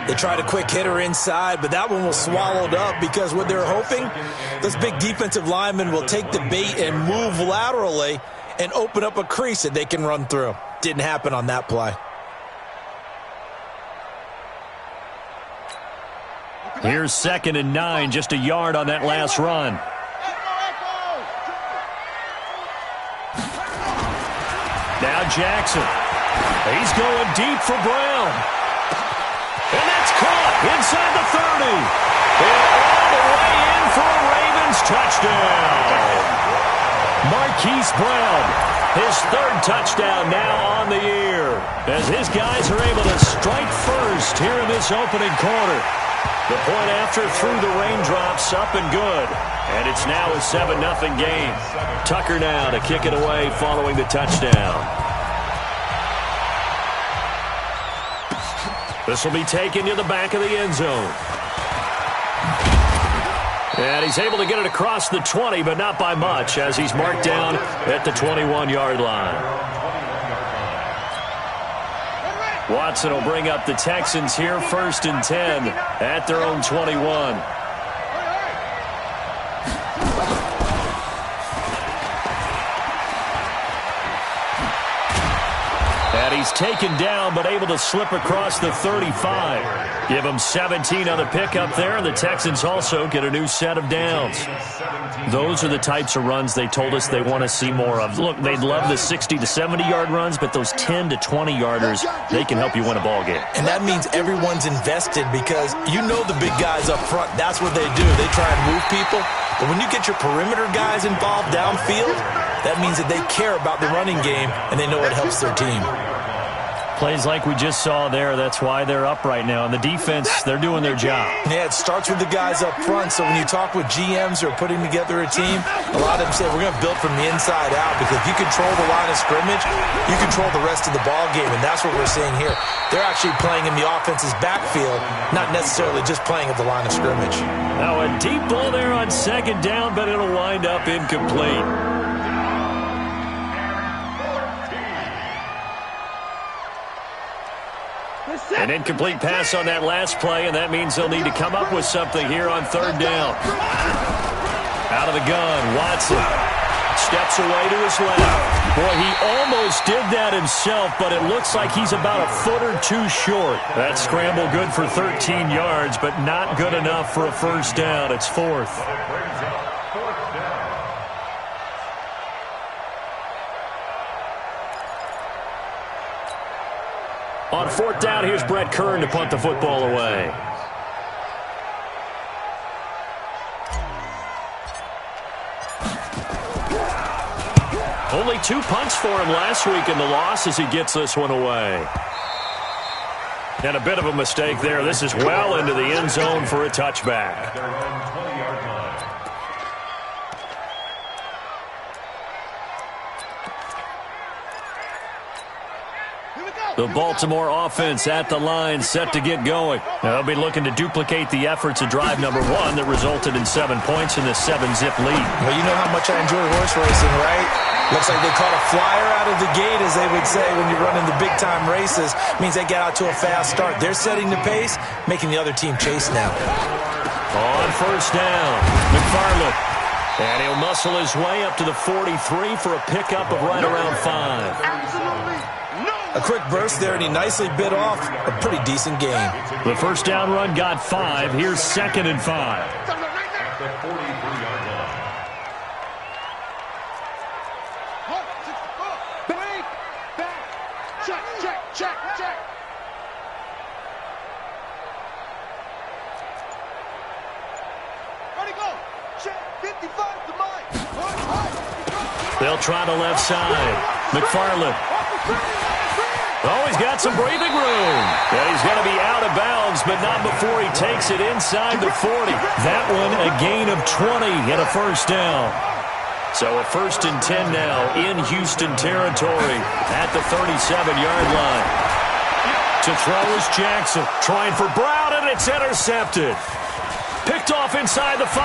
They tried a quick hitter inside, but that one was swallowed up because what they're hoping, this big defensive lineman will take the bait and move laterally and open up a crease that they can run through. Didn't happen on that play. Here's 2nd and 9, just a yard on that last run. Now Jackson. He's going deep for Brown. And that's caught inside the 30. And all the way in for a Ravens touchdown. Marquise Brown, his 3rd touchdown now on the year, as his guys are able to strike first here in this opening quarter. The point after through the raindrops, up and good. And it's now a 7-0 game. Tucker now to kick it away following the touchdown. This will be taken to the back of the end zone. And he's able to get it across the 20, but not by much, as he's marked down at the 21-yard line. Watson will bring up the Texans here, 1st and 10 at their own 21. And he's taken down, but able to slip across the 35. Give him 17 on the pickup there, and the Texans also get a new set of downs. Those are the types of runs they told us they want to see more of. Look, they'd love the 60 to 70-yard runs, but those 10 to 20-yarders, they can help you win a ball game. And that means everyone's invested because you know the big guys up front. That's what they do. They try and move people. But when you get your perimeter guys involved downfield, that means that they care about the running game and they know it helps their team. Plays like we just saw there, that's why they're up right now. And the defense, they're doing their job. Yeah, it starts with the guys up front. So when you talk with GMs who are putting together a team, a lot of them say we're going to build from the inside out, because if you control the line of scrimmage, you control the rest of the ball game. And that's what we're seeing here. They're actually playing in the offense's backfield, not necessarily just playing at the line of scrimmage. Now a deep ball there on 2nd down, but it'll wind up incomplete. An incomplete pass on that last play, and that means they'll need to come up with something here on 3rd down. Out of the gun, Watson steps away to his left. Boy, he almost did that himself, but it looks like he's about a foot or two short. That scramble good for 13 yards, but not good enough for a 1st down. It's 4th. On 4th down, here's Brett Kern to punt the football away. Only 2 punts for him last week in the loss as he gets this one away. And a bit of a mistake there. This is well into the end zone for a touchback. The Baltimore offense at the line, set to get going. They'll be looking to duplicate the efforts of drive number 1 that resulted in 7 points in the 7-zip lead. Well, you know how much I enjoy horse racing, right? Looks like they caught a flyer out of the gate, as they would say when you're running the big-time races. Means they get out to a fast start. They're setting the pace, making the other team chase now. On 1st down, McFarland. And he'll muscle his way up to the 43 for a pickup of right around 5. Absolutely. A quick burst there, and he nicely bit off a pretty decent game. The 1st down run got 5. Here's 2nd and 5. Check. Ready, go. Check. 55 to mine. They'll try the left side. McFarland. Oh, he's got some breathing room. And he's going to be out of bounds, but not before he takes it inside the 40. That one a gain of 20 and a 1st down. So a 1st and 10 now in Houston territory at the 37-yard line. To throw is Jackson. Trying for Brown, and it's intercepted. Picked off inside the 5.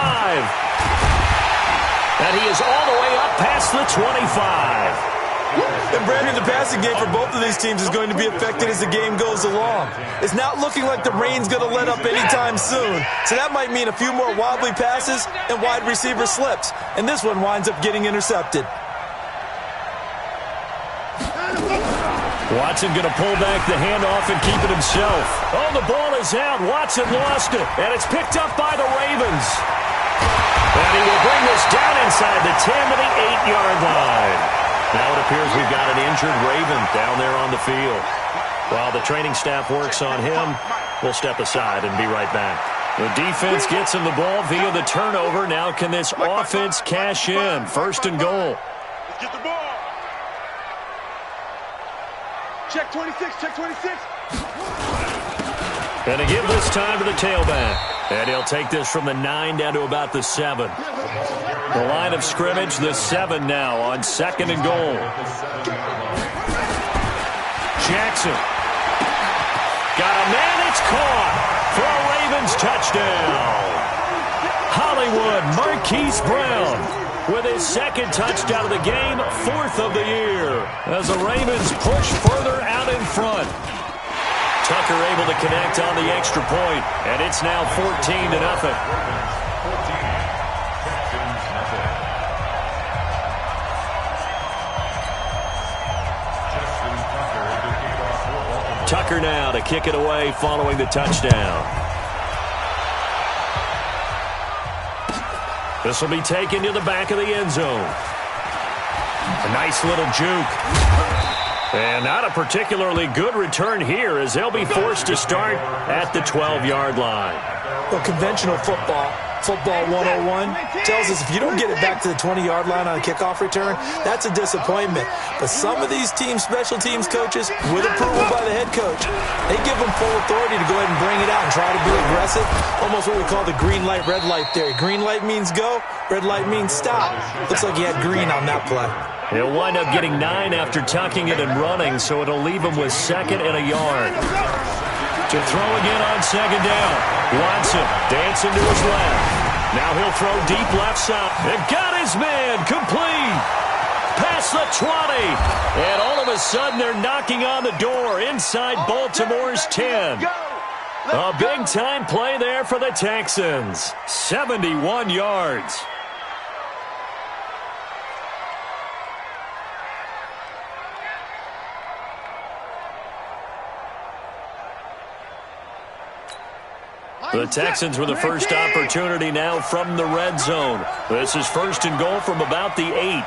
And he is all the way up past the 25. And Brandon, the passing game for both of these teams is going to be affected as the game goes along. It's not looking like the rain's going to let up anytime soon, so that might mean a few more wobbly passes and wide receiver slips. And this one winds up getting intercepted. Watson going to pull back the handoff and keep it himself. Oh, the ball is out. Watson lost it, and it's picked up by the Ravens. And he will bring this down inside the 10 to the 8-yard line. Now it appears we've got an injured Raven down there on the field. While the training staff works on him, we'll step aside and be right back. The defense gets him the ball via the turnover. Now can this offense cash in? First and goal. Let's get the ball. Check 26, check 26. And to give this time to the tailback. And he'll take this from the 9 down to about the 7. The line of scrimmage, the 7 now on second and goal. Jackson. Got a man, it's caught for a Ravens touchdown. Hollywood Marquise Brown with his second touchdown of the game, 4th of the year, as the Ravens push further out in front. Tucker able to connect on the extra point, and it's now 14-0. Tucker now to kick it away following the touchdown. This will be taken to the back of the end zone. A nice little juke. And not a particularly good return here as they'll be forced to start at the 12-yard line. Well, conventional football 101, tells us if you don't get it back to the 20-yard line on a kickoff return, that's a disappointment. But some of these special teams coaches, with approval by the head coach, they give them full authority to go ahead and bring it out and try to be aggressive. Almost what we call the green light, red light theory. Green light means go, red light means stop. Looks like he had green on that play. He'll wind up getting 9 after tucking it and running, so it'll leave him with 2nd and a yard. To throw again on 2nd down. Watson dancing to his left. Now he'll throw deep left side. And got his man complete. Past the 20. And all of a sudden they're knocking on the door inside Baltimore's 10. A big-time play there for the Texans. 71 yards. The Texans with the first opportunity now from the red zone. This is 1st and goal from about the 8.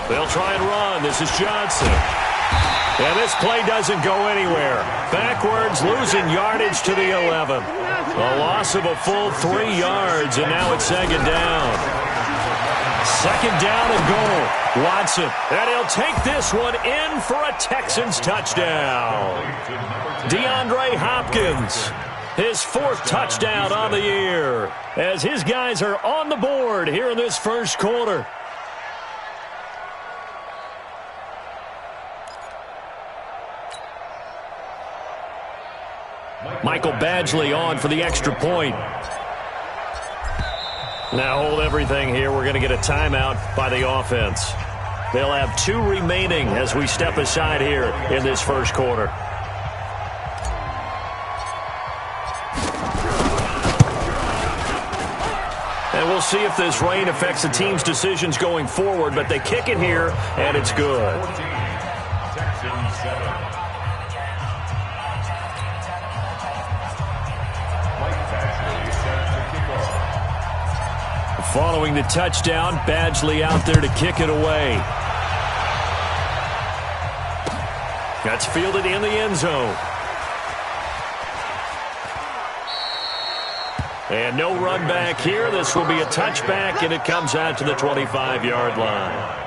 They'll try and run. This is Johnson. And this play doesn't go anywhere. Backwards, losing yardage to the 11. A loss of a full 3 yards, and now it's 2nd down. 2nd down and goal. Watson, and he'll take this one in for a Texans touchdown. DeAndre Hopkins, his 4th touchdown on the year, as his guys are on the board here in this first quarter. Michael Badgley on for the extra point. Now hold everything here. We're going to get a timeout by the offense. They'll have 2 remaining as we step aside here in this first quarter. And we'll see if this rain affects the team's decisions going forward, but they kick it here, and it's good. Following the touchdown, Badgley out there to kick it away. That's fielded in the end zone. And no run back here. This will be a touchback, and it comes out to the 25-yard line.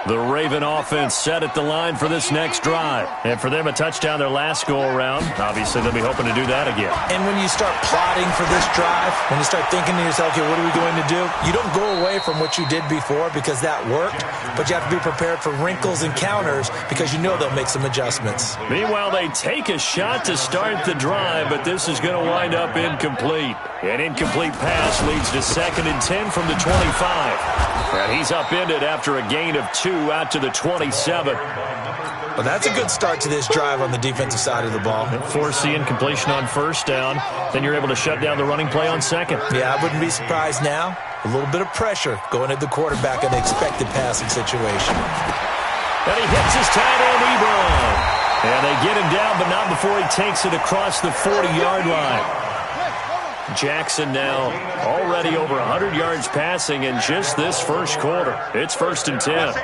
The Raven offense set at the line for this next drive. And for them, a touchdown their last go-around. Obviously, they'll be hoping to do that again. And when you start plotting for this drive, when you start thinking to yourself, okay, what are we going to do? You don't go away from what you did before because that worked, but you have to be prepared for wrinkles and counters because you know they'll make some adjustments. Meanwhile, they take a shot to start the drive, but this is going to wind up incomplete. An incomplete pass leads to 2nd and 10 from the 25. And he's upended after a gain of 2 out to the 27. Well, that's a good start to this drive on the defensive side of the ball. Force the incompletion on 1st down. Then you're able to shut down the running play on 2nd. Yeah, I wouldn't be surprised now. A little bit of pressure going at the quarterback in the expected passing situation. And he hits his tight end, Ebron. And they get him down, but not before he takes it across the 40-yard line. Jackson now already over 100 yards passing in just this first quarter. It's 1st and 10.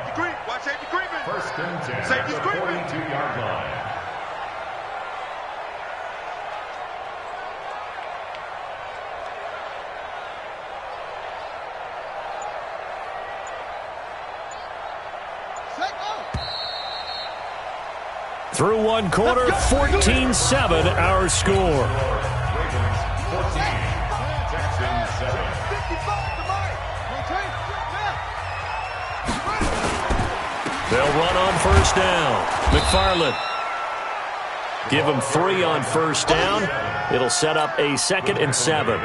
Watch safety creeping. 1st and 10. Safety's creeping. 42-yard line. Through one quarter, 14-7 our score. They'll run on 1st down. McFarland. Give them 3 on 1st down. It'll set up a 2nd and 7.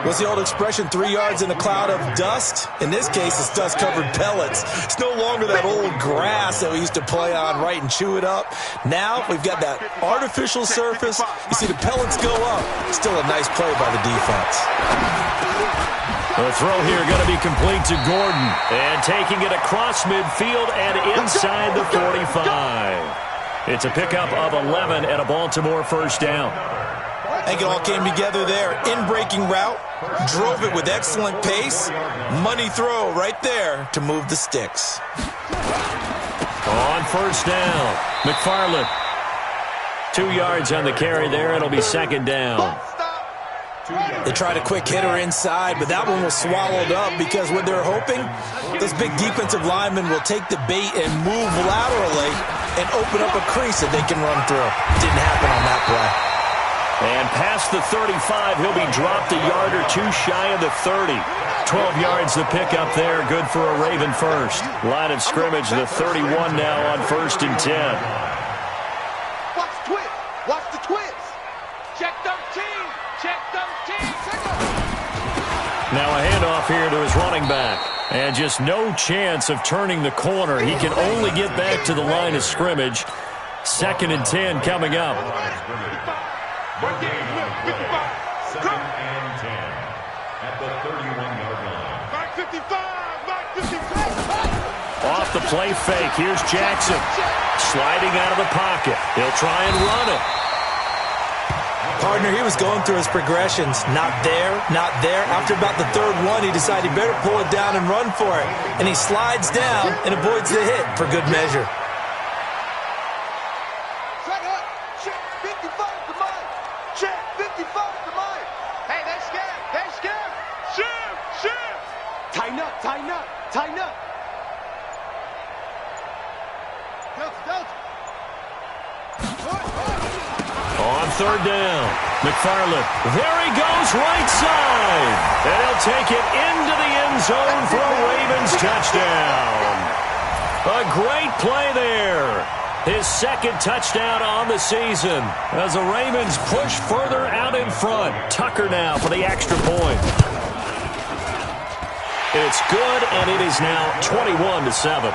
What's the old expression, 3 yards in a cloud of dust? In this case, it's dust-covered pellets. It's no longer that old grass that we used to play on, right, and chew it up. Now we've got that artificial surface. You see the pellets go up. Still a nice play by the defense. The throw here going to be complete to Gordon. And taking it across midfield and inside the 45. It's a pickup of 11 and a Baltimore 1st down. I think it all came together there. In-breaking route, drove it with excellent pace. Money throw right there to move the sticks. On 1st down, McFarland. 2 yards on the carry there. It'll be 2nd down. They tried a quick hitter inside, but that one was swallowed up because what they're hoping, those big defensive linemen will take the bait and move laterally and open up a crease that they can run through. Didn't happen on that play. And past the 35, he'll be dropped a yard or 2 shy of the 30. 12 yards the pickup there, good for a Raven first. Line of scrimmage, the 31 now on 1st and 10. Watch the twist. Watch the twist. Check 13. Check 13. Now a handoff here to his running back. And just no chance of turning the corner. He can only get back to the line of scrimmage. 2nd and 10 coming up. 2nd and 10 at the 31-yard line. Back 55. Back 55. Off the play fake. Here's Jackson. Sliding out of the pocket. He'll try and run it. Partner, he was going through his progressions. Not there, not there. After about the 3rd one, he decided he better pull it down and run for it. And he slides down and avoids the hit for good measure. Check 55 to Mike. Check 55 to Mike. Hey, they're scared. They're scared. Shoot. Tighten up. Delta. On 3rd down, McFarland. There he goes, right side. And he'll take it into the end zone for a Ravens touchdown. A great play there. His 2nd touchdown on the season as the Ravens push further out in front. Tucker now for the extra point. It's good, and it is now 21-7.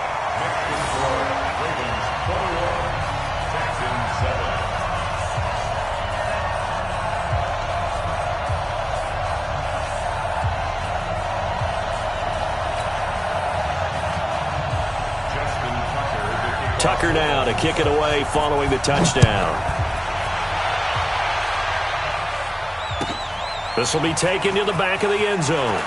Tucker now to kick it away following the touchdown. This will be taken to the back of the end zone.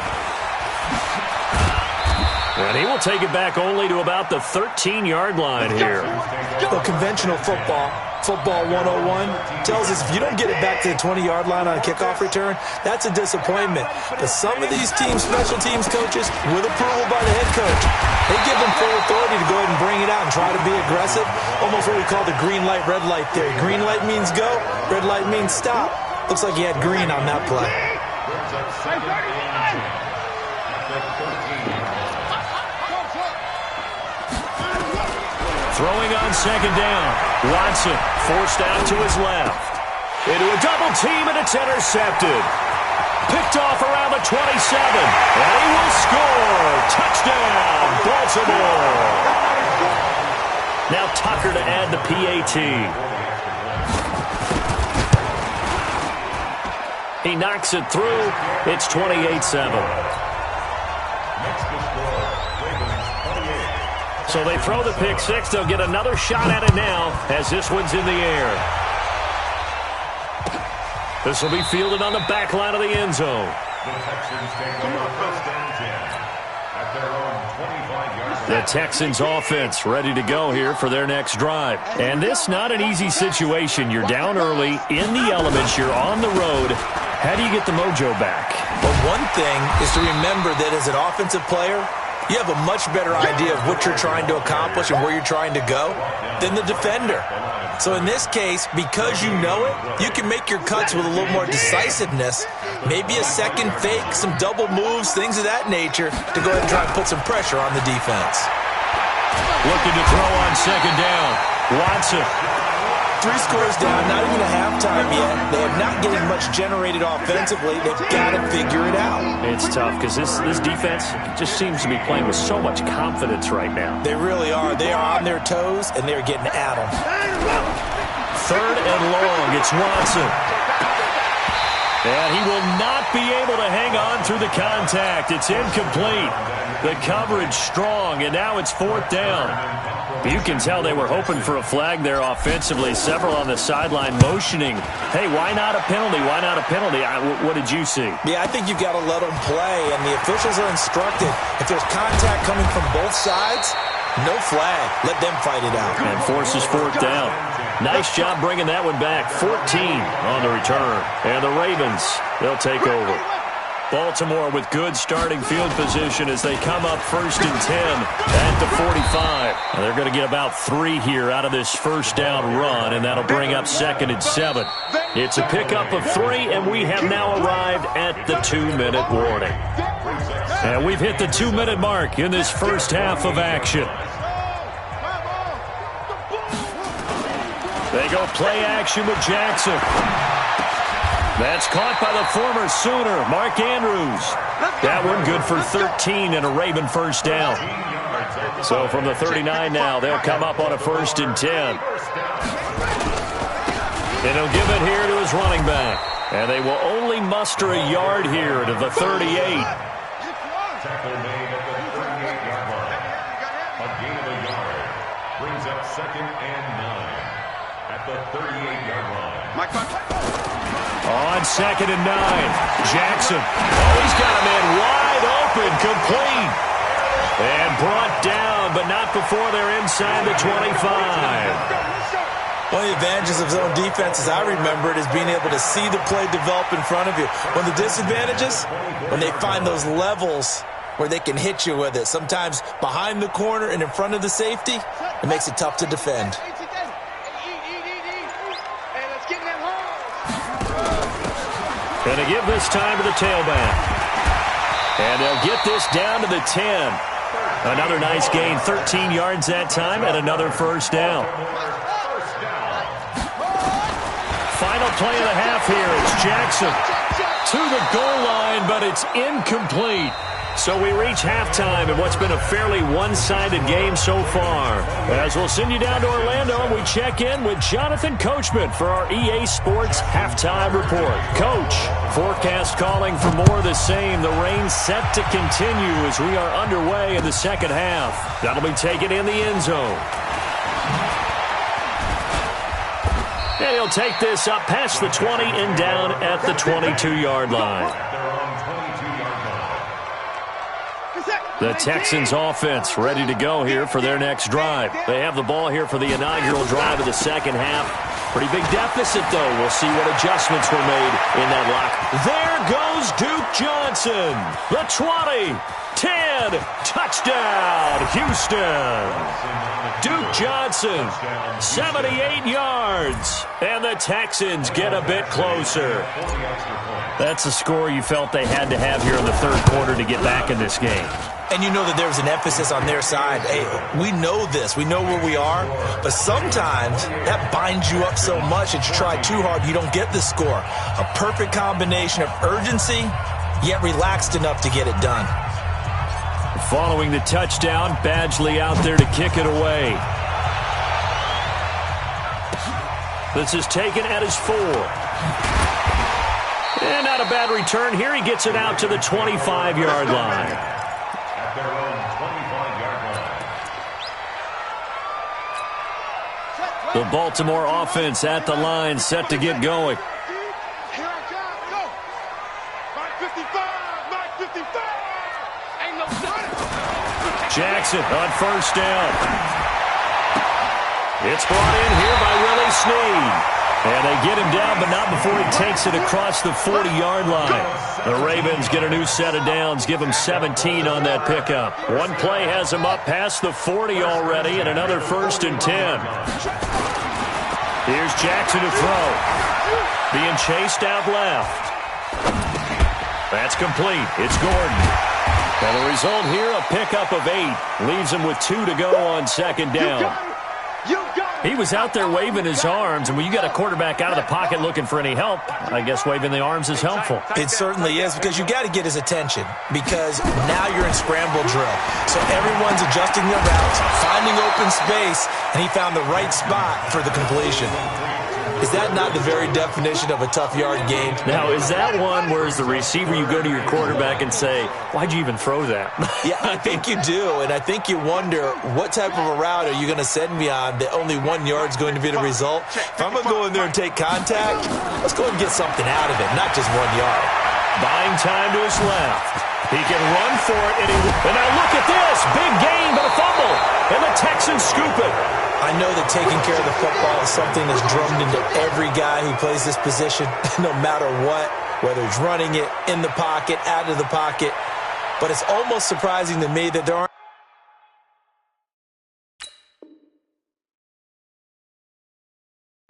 And he will take it back only to about the 13-yard line here. The conventional football 101, tells us if you don't get it back to the 20-yard line on a kickoff return, that's a disappointment. But some of these teams, special teams coaches, with approval by the head coach, they give them full authority to go ahead and bring it out and try to be aggressive. Almost what we call the green light, red light theory. Green light means go, red light means stop. Looks like he had green on that play. Throwing on second down. Watson forced out to his left. Into a double team, and it's intercepted. Picked off around the 27. And he will score. Touchdown, Baltimore. Now Tucker to add the PAT. He knocks it through. It's 28-7. So they throw the pick six. They'll get another shot at it now as this one's in the air. This will be fielded on the back line of the end zone. The Texans offense ready to go here for their next drive. And this not an easy situation. You're down early, in the elements, you're on the road. How do you get the mojo back? Well, one thing is to remember that as an offensive player, you have a much better idea of what you're trying to accomplish and where you're trying to go than the defender. So in this case, because you know it, you can make your cuts with a little more decisiveness, maybe a second fake, some double moves, things of that nature, to go ahead and try and put some pressure on the defense. Looking to throw on second down. Watson. 3 scores down, not even a halftime yet. They are not getting much generated offensively. They've got to figure it out. It's tough because this defense just seems to be playing with so much confidence right now. They really are. They are on their toes, and they're getting at them. 3rd and long. It's Watson. And he will not be able to hang on through the contact. It's incomplete. The coverage strong, and now it's 4th down. You can tell they were hoping for a flag there offensively. Several on the sideline motioning. Hey, why not a penalty? Why not a penalty? What did you see? Yeah, I think you've got to let them play, and the officials are instructed. If there's contact coming from both sides, no flag. Let them fight it out. And forces 4th down. Nice job bringing that one back. 14 on the return. And the Ravens, they'll take over. Baltimore with good starting field position as they come up 1st and 10 at the 45. And they're going to get about 3 here out of this first down run, and that'll bring up 2nd and 7. It's a pickup of 3, and we have now arrived at the 2-minute warning. And we've hit the 2-minute mark in this first half of action. They go play action with Jackson. That's caught by the former Sooner, Mark Andrews. That one good for 13 and a Raven first down. So from the 39 now, they'll come up on a 1st and 10. And he'll give it here to his running back. And they will only muster a yard here to the 38. Tackle made at the 38-yard line. A gain of a yard brings up 2nd and 9 at the 38-yard line. On 2nd and 9, Jackson. Oh, he's got a man wide open, complete. And brought down, but not before they're inside the 25. One of the advantages of zone defense, as I remember it, is being able to see the play develop in front of you. One of the disadvantages, when they find those levels where they can hit you with it, sometimes behind the corner and in front of the safety, it makes it tough to defend. Going to give this time to the tailback. And they'll get this down to the 10. Another nice gain, 13 yards that time, and another first down. Final play of the half here. It's Jackson to the goal line, but it's incomplete. So we reach halftime in what's been a fairly one-sided game so far. As we'll send you down to Orlando, and we check in with Jonathan Coachman for our EA Sports Halftime Report. Coach, forecast calling for more of the same. The rain set to continue as we are underway in the second half. That'll be taken in the end zone. And he'll take this up past the 20 and down at the 22-yard line. They're on 22-yard line. The Texans offense ready to go here for their next drive. They have the ball here for the inaugural drive of the second half. Pretty big deficit, though. We'll see what adjustments were made in that lock. There goes Duke Johnson. The 20, 10, touchdown, Houston. Duke Johnson, 78 yards. And the Texans get a bit closer. That's a score you felt they had to have here in the third quarter to get back in this game. And you know that there was an emphasis on their side. Hey, we know this. We know where we are. But sometimes that binds you up so much that you try too hard, you don't get the score. A perfect combination of urgency, yet relaxed enough to get it done. Following the touchdown, Badgley out there to kick it away. This is taken at his 4. And not a bad return here. He gets it out to the 25-yard line. At their own 25-yard line. The Baltimore offense at the line, set to get going. Here I come. Go. 955. 955. Ain't no shot. Jackson on first down. It's brought in here by Willie Snead. And they get him down, but not before he takes it across the 40-yard line. The Ravens get a new set of downs, give him 17 on that pickup. One play has him up past the 40 already, and another 1st and 10. Here's Jackson to throw. Being chased out left. That's complete. It's Gordon. And the result here, a pickup of 8. Leaves him with 2 to go on second down. He was out there waving his arms, and when you got a quarterback out of the pocket looking for any help, I guess waving the arms is helpful. It certainly is, because you got to get his attention, because now you're in scramble drill. So everyone's adjusting their routes, finding open space, and he found the right spot for the completion. Is that not the very definition of a tough yard gain? Now, is that one where as the receiver you go to your quarterback and say, why'd you even throw that? Yeah, I think you do, and I think you wonder what type of a route are you going to send me on that only 1 yard's going to be the result? If I'm going to go in there and take contact, let's go and get something out of it, not just 1 yard. Buying time to his left. He can run for it, and now look at this. Big gain, but a fumble, and the Texans scoop it. I know that taking care of the football is something that's drummed into every guy who plays this position, no matter what, whether he's running it, in the pocket, out of the pocket. But it's almost surprising to me that there aren't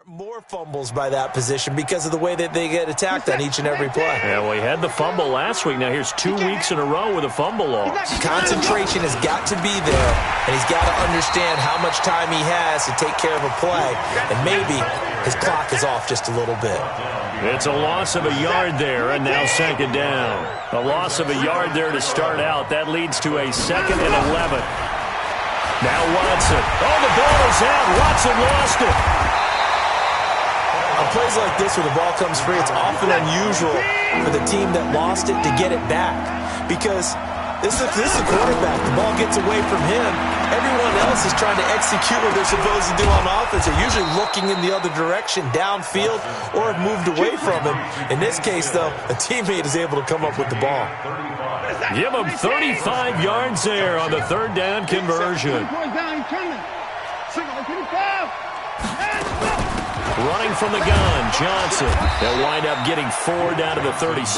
more fumbles by that position because of the way that they get attacked on each and every play. Yeah, well, he had the fumble last week. Now here's 2 weeks in a row with a fumble loss. Concentration has got to be there, and he's got to understand how much time he has to take care of a play, and maybe his clock is off just a little bit. It's a loss of a yard there, and now second down. A loss of a yard there to start out. That leads to a 2nd and 11. Now Watson. Oh, the ball is out. Watson lost it. On plays like this where the ball comes free, it's often unusual for the team that lost it to get it back, because this is the quarterback. The ball gets away from him. Everyone else is trying to execute what they're supposed to do on offense. They're usually looking in the other direction, downfield, or have moved away from him. In this case, though, a teammate is able to come up with the ball. Give him 35 yards there on the 3rd down conversion. Running from the gun, Johnson. They'll wind up getting 4 down to the 36.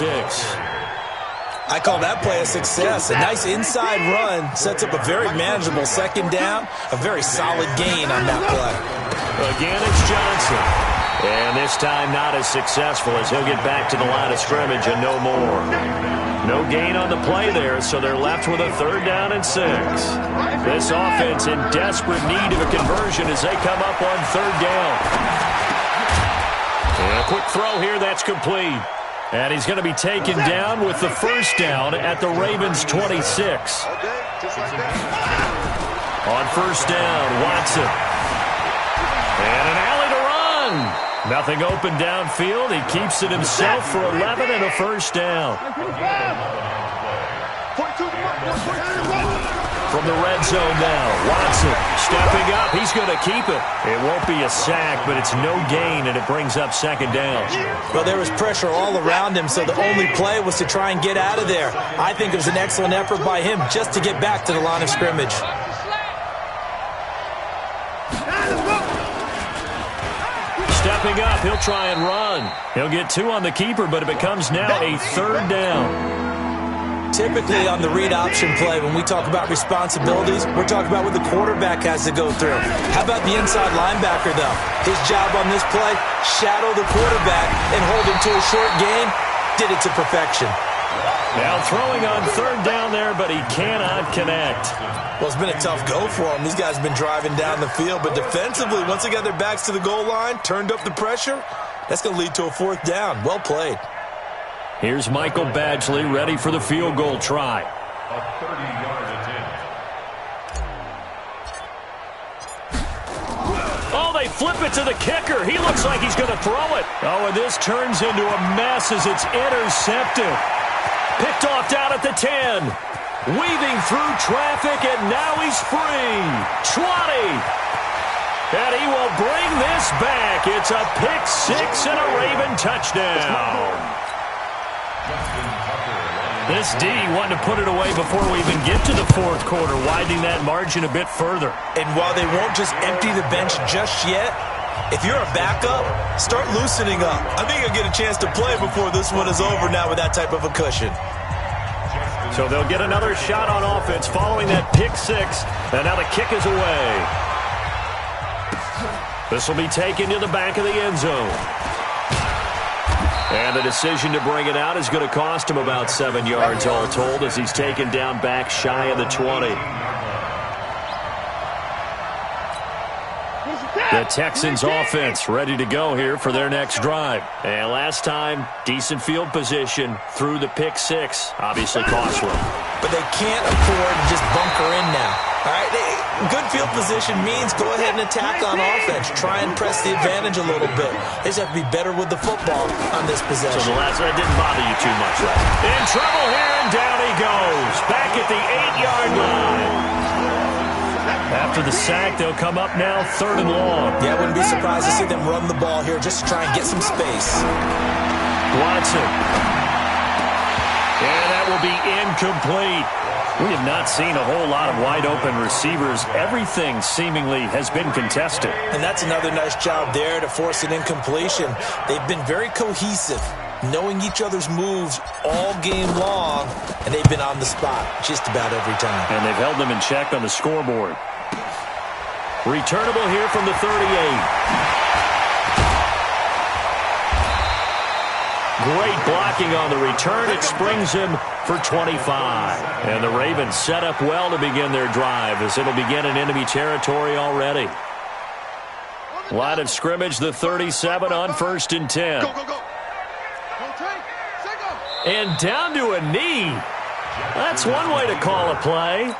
I call that play a success. A nice inside run sets up a very manageable second down. A very solid gain on that play. Again, it's Johnson. And this time not as successful as he'll get back to the line of scrimmage and no more. No gain on the play there, so they're left with a 3rd down and 6. This offense in desperate need of a conversion as they come up on 3rd down. And a quick throw here, that's complete. And he's going to be taken down with the 1st down at the Ravens' 26. On 1st down, Watson. And an alley to run. Nothing open downfield. He keeps it himself for 11 and a 1st down. From the red zone now, Watson stepping up. He's going to keep it. It won't be a sack, but it's no gain, and it brings up second down. Well, there was pressure all around him, so the only play was to try and get out of there. I think it was an excellent effort by him just to get back to the line of scrimmage. Stepping up, he'll try and run. He'll get 2 on the keeper, but it becomes now a third down. Typically on the read option play, when we talk about responsibilities, we're talking about what the quarterback has to go through. How about the inside linebacker, though? His job on this play, shadow the quarterback and hold him to a short gain. Did it to perfection. Now throwing on third down there, but he cannot connect. Well, it's been a tough go for him. These guys have been driving down the field, but defensively, once they got their backs to the goal line, turned up the pressure, that's going to lead to a fourth down. Well played. Here's Michael Badgley ready for the field goal try. A 30-yard attempt. Oh, they flip it to the kicker. He looks like he's going to throw it. Oh, and this turns into a mess as it's intercepted. Picked off down at the 10. Weaving through traffic, and now he's free. 20. And he will bring this back. It's a pick-6 and a Raven touchdown. This D wanted to put it away before we even get to the fourth quarter, widening that margin a bit further. And while they won't just empty the bench just yet, if you're a backup, start loosening up. I think you'll get a chance to play before this one is over now with that type of a cushion. So they'll get another shot on offense following that pick-6, and now the kick is away. This will be taken to the back of the end zone. And the decision to bring it out is going to cost him about 7 yards all told as he's taken down back shy of the 20. The Texans offense ready to go here for their next drive. And last time, decent field position through the pick-6. Obviously costly. But they can't afford to just bunker in now. All right, good field position means go ahead and attack on offense. Try and press the advantage a little bit. They just have to be better with the football on this possession. So the last one didn't bother you too much, right? In trouble here, and down he goes. Back at the 8-yard line. After the sack, they'll come up now 3rd and long. Yeah, I wouldn't be surprised to see them run the ball here just to try and get some space. Watson. And that will be incomplete. We have not seen a whole lot of wide-open receivers. Everything seemingly has been contested. And that's another nice job there to force an incompletion. They've been very cohesive, knowing each other's moves all game long, and they've been on the spot just about every time. And they've held them in check on the scoreboard. Returnable here from the 38. Great blocking on the return. It springs him for 25. And the Ravens set up well to begin their drive as it'll begin in enemy territory already. Line of scrimmage, the 37 on 1st and 10. And down to a knee. That's one way to call a play.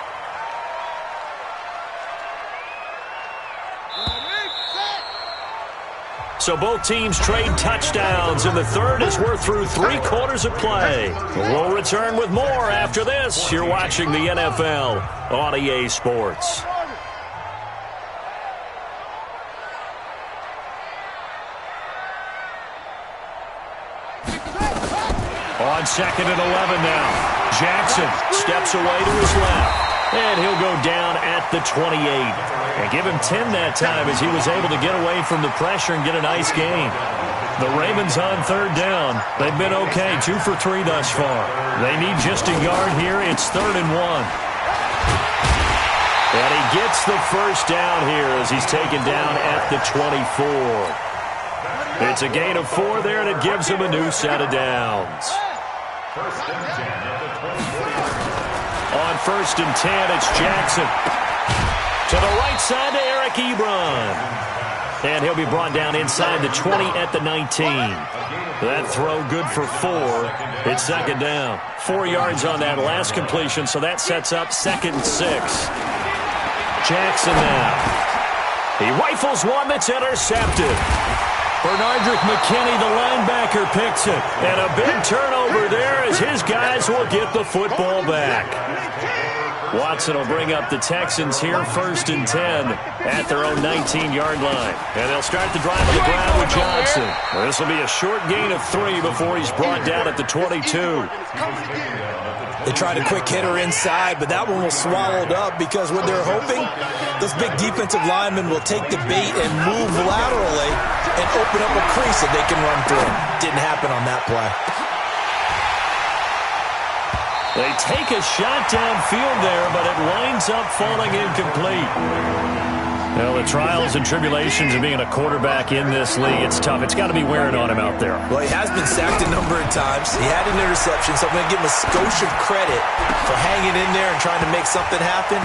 So both teams trade touchdowns, and the third as we're through 3 quarters of play. We'll return with more after this. You're watching the NFL on EA Sports. On 2nd and 11 now. Jackson steps away to his left. And he'll go down at the 28. And give him 10 that time as he was able to get away from the pressure and get a nice gain. The Ravens on 3rd down. They've been okay, 2 for 3 thus far. They need just a yard here. It's 3rd and 1. And he gets the first down here as he's taken down at the 24. It's a gain of 4 there, and it gives him a new set of downs. 1st and 10 at the 24. On 1st and 10, it's Jackson. To the right side to Eric Ebron. And he'll be brought down inside the 20 at the 19. That throw good for 4. It's 2nd down. 4 yards on that last completion, so that sets up 2nd and 6. Jackson now. He rifles one that's intercepted. Bernardrick McKinney, the linebacker, picks it. And a big turnover there as his guys will get the football back. Watson will bring up the Texans here, 1st and 10 at their own 19-yard line. And they'll start the drive on the ground with Johnson. This will be a short gain of 3 before he's brought down at the 22. They tried a quick hitter inside, but that one was swallowed up because what they're hoping, those big defensive linemen will take the bait and move laterally and open up a crease that they can run through. Didn't happen on that play. They take a shot downfield there, but it winds up falling incomplete. Well, the trials and tribulations of being a quarterback in this league, it's tough. It's got to be wearing on him out there. Well, he has been sacked a number of times. He had an interception, so I'm going to give him a skosh of credit for hanging in there and trying to make something happen,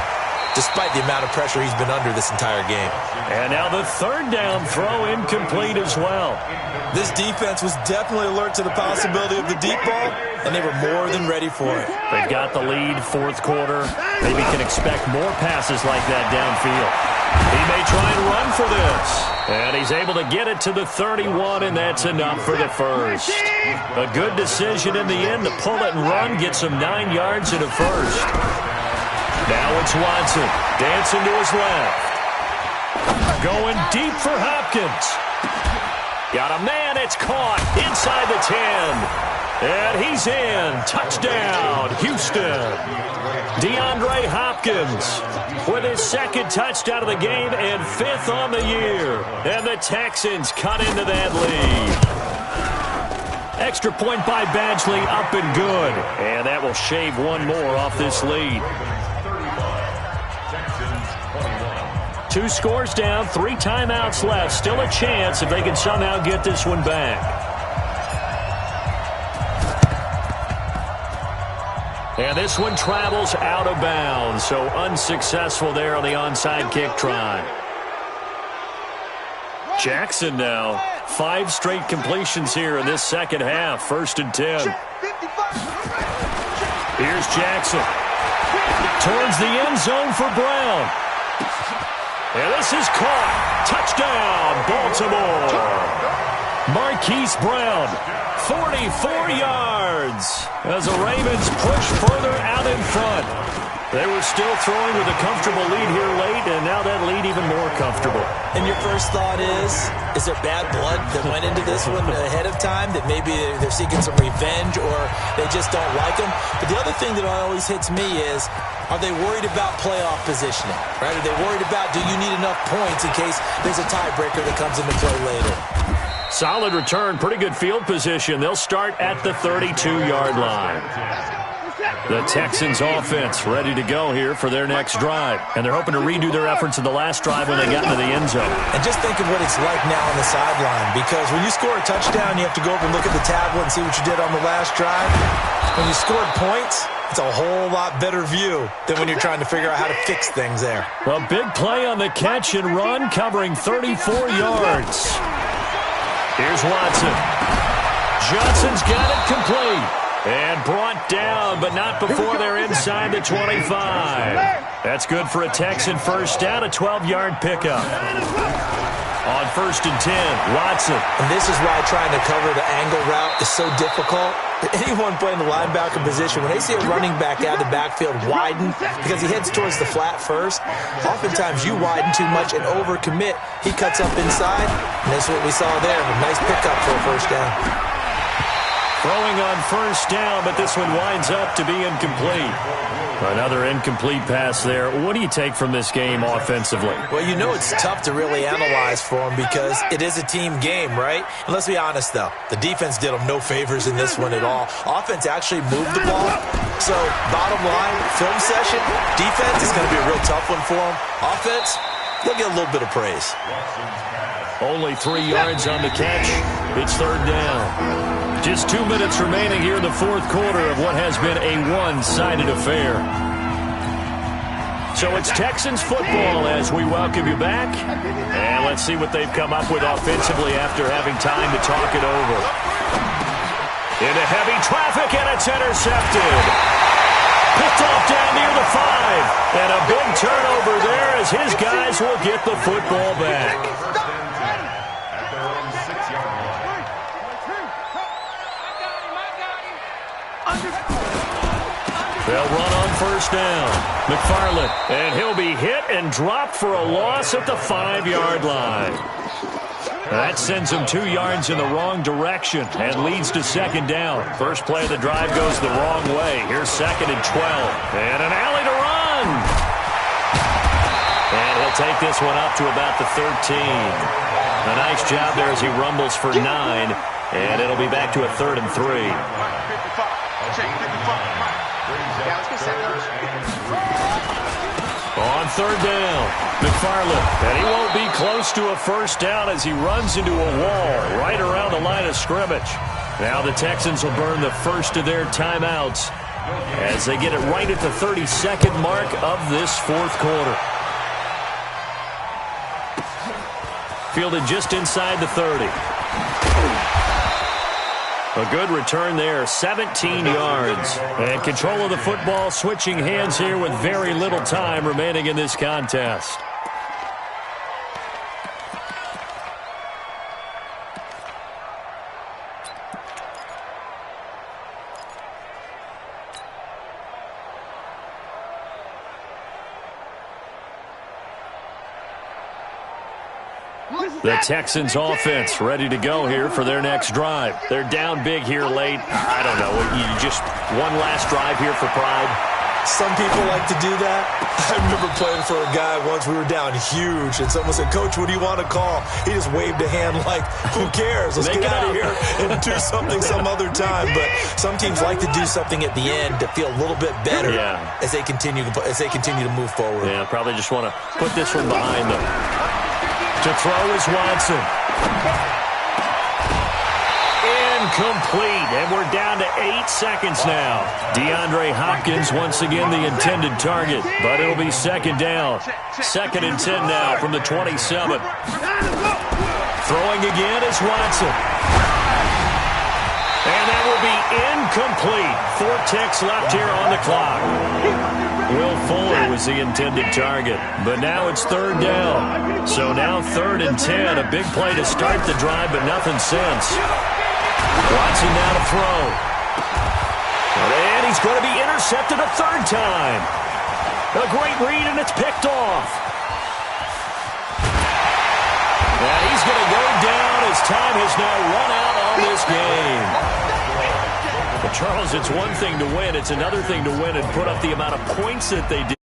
despite the amount of pressure he's been under this entire game. And now the 3rd down throw incomplete as well. This defense was definitely alert to the possibility of the deep ball, and they were more than ready for it. They've got the lead, 4th quarter. Maybe can expect more passes like that downfield. He may try and run for this. And he's able to get it to the 31, and that's enough for the first. A good decision in the end to pull it and run, gets him 9 yards and a first. Now it's Watson, dancing to his left. Going deep for Hopkins. Got a man, it's caught inside the 10. And he's in. Touchdown, Houston. DeAndre Hopkins with his 2nd touchdown of the game and 5th on the year. And the Texans cut into that lead. Extra point by Badgley, up and good. And that will shave 1 more off this lead. 2 scores down, 3 timeouts left. Still a chance if they can somehow get this one back. And this one travels out of bounds, so unsuccessful there on the onside kick try. Jackson now, 5 straight completions here in this second half, 1st and 10. Here's Jackson. Towards the end zone for Brown. And this is caught. Touchdown, Baltimore. Marquise Brown, 44 yards as the Ravens push further out in front. They were still throwing with a comfortable lead here late, and now that lead even more comfortable. And your first thought is there bad blood that went into this one ahead of time, that maybe they're seeking some revenge or they just don't like them? But the other thing that always hits me is, are they worried about playoff positioning? Right? Are they worried about, do you need enough points in case there's a tiebreaker that comes into play later? Solid return, pretty good field position. They'll start at the 32-yard line. The Texans offense ready to go here for their next drive. And they're hoping to redo their efforts in the last drive when they got into the end zone. And just think of what it's like now on the sideline, because when you score a touchdown, you have to go over and look at the tablet and see what you did on the last drive. When you scored points, it's a whole lot better view than when you're trying to figure out how to fix things there. A big play on the catch and run, covering 34 yards. Here's Watson. Johnson's got it complete. And brought down, but not before they're inside the 25. That's good for a Texan first down, a 12-yard pickup. On 1st and 10, Watson. And this is why trying to cover the angle route is so difficult. Anyone playing the linebacker position, when they see a running back out of the backfield widen because he heads towards the flat first, oftentimes you widen too much and overcommit. He cuts up inside, and that's what we saw there. A nice pickup for a first down. Throwing on 1st down, but this one winds up to be incomplete. Another incomplete pass there. What do you take from this game offensively? Well, you know it's tough to really analyze for them because it is a team game, right? And let's be honest, though. The defense did them no favors in this one at all. Offense actually moved the ball. So, bottom line, film session, defense is going to be a real tough one for them. Offense, they'll get a little bit of praise. Only 3 yards on the catch. It's 3rd down. Just 2 minutes remaining here in the 4th quarter of what has been a one-sided affair. So it's Texans football as we welcome you back. And let's see what they've come up with offensively after having time to talk it over. Into heavy traffic, and it's intercepted. Picked off down near the 5. And a big turnover there as his guys will get the football back. They'll run on first down. McFarland, and he'll be hit and dropped for a loss at the 5-yard line. That sends him 2 yards in the wrong direction and leads to second down. First play of the drive goes the wrong way. Here's second and 12. And an alley to run. And he'll take this one up to about the 13. A nice job there as he rumbles for 9. And it'll be back to a 3rd and 3. On third down, McFarland, and he won't be close to a first down as he runs into a wall right around the line of scrimmage. Now the Texans will burn the first of their timeouts as they get it right at the 32nd mark of this fourth quarter. Fielded just inside the 30. A good return there, 17 yards. And control of the football switching hands here with very little time remaining in this contest. The Texans offense ready to go here for their next drive. They're down big here late. I don't know, you just one last drive here for pride. Some people like to do that. I remember playing for a guy once. We were down huge, and someone said, "Coach, what do you want to call?" He just waved a hand like, "Who cares? Let's get out of here and do something some other time." But some teams like to do something at the end to feel a little bit better as they continue to move forward. Yeah, probably just want to put this one behind them. To throw is Watson. Incomplete, and we're down to 8 seconds now. DeAndre Hopkins once again the intended target, but it'll be second down. 2nd and 10 now from the 27. Throwing again is Watson. And that will be incomplete. 4 ticks left here on the clock. Will Fuller was the intended target, but now it's 3rd down. So now 3rd and 10, a big play to start the drive, but nothing since. Watson now to throw. And he's going to be intercepted a 3rd time. A great read, and it's picked off. And he's going to go down as time has now run out on this game. But Charles, it's one thing to win. It's another thing to win and put up the amount of points that they did.